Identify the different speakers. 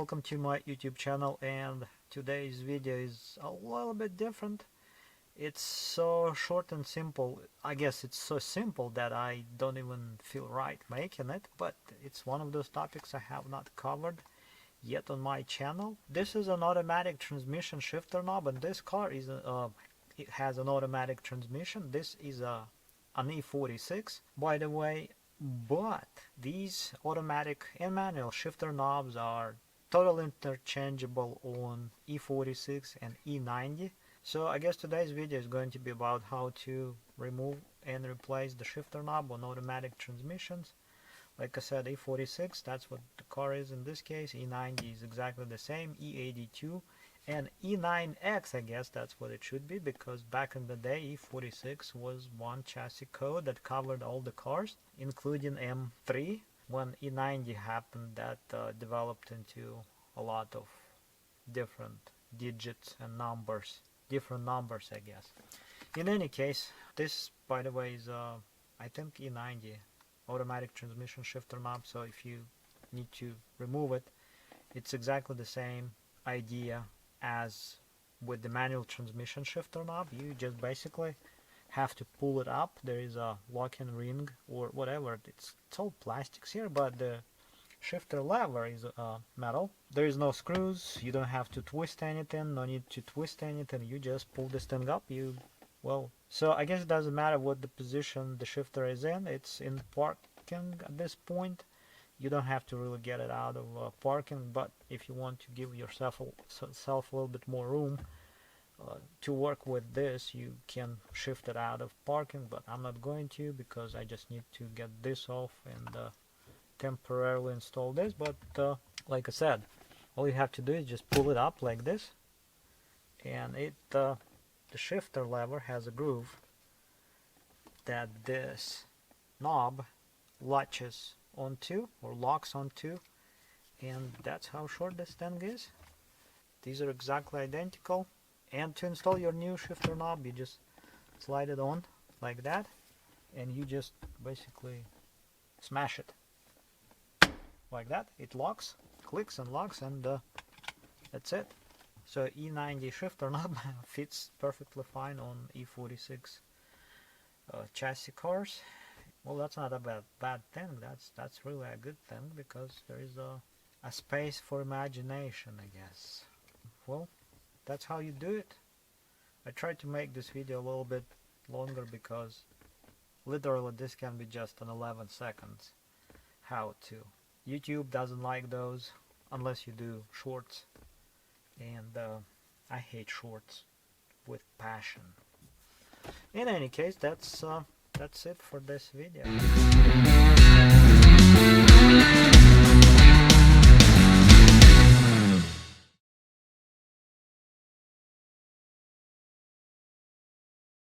Speaker 1: welcome to my YouTube channel, and today's video is a little bit different. It's so short and simple. I guess it's so simple that I don't even feel right making it, but it's one of those topics I have not covered yet on my channel. This is an automatic transmission shifter knob, and this car is it has an automatic transmission. This is an E46, by the way. But these automatic and manual shifter knobs are totally interchangeable on E46 and E90. So I guess today's video is going to be about how to remove and replace the shifter knob on automatic transmissions. Like I said, E46, that's what the car is in this case. E90 is exactly the same. E82 and E9X, I guess that's what it should be, because back in the day E46 was one chassis code that covered all the cars, including M3. When E90 happened, that developed into a lot of different digits and numbers, different numbers, I guess. In any case, this, by the way, is I think E90 automatic transmission shifter knob, so if you need to remove it, it's exactly the same idea as with the manual transmission shifter knob. You just basically have to pull it up. There is a lock-in ring or whatever. It's all plastics here, but the shifter lever is metal. There is no screws. You don't have to twist anything. No need to twist anything. You just pull this thing up. So I guess it doesn't matter what the position the shifter is in. It's in parking at this point. You don't have to really get it out of parking, but if you want to give yourself a little bit more room to work with this, you can shift it out of parking, but I'm not going to, because I just need to get this off and temporarily install this. But like I said, all you have to do is just pull it up like this, and the shifter lever has a groove that this knob latches onto or locks onto, and that's how short this thing is. These are exactly identical, and to install your new shifter knob, you just slide it on like that, and you just basically smash it like that. It locks, clicks and locks, and that's it. So E90 shifter knob fits perfectly fine on E46 chassis cars. Well, that's not a bad thing. That's really a good thing, because there is a space for imagination, I guess. Well, that's how you do it. I tried to make this video a little bit longer because literally this can be just an 11 seconds how to. YouTube doesn't like those unless you do shorts, and I hate shorts with passion. In any case, that's it for this video.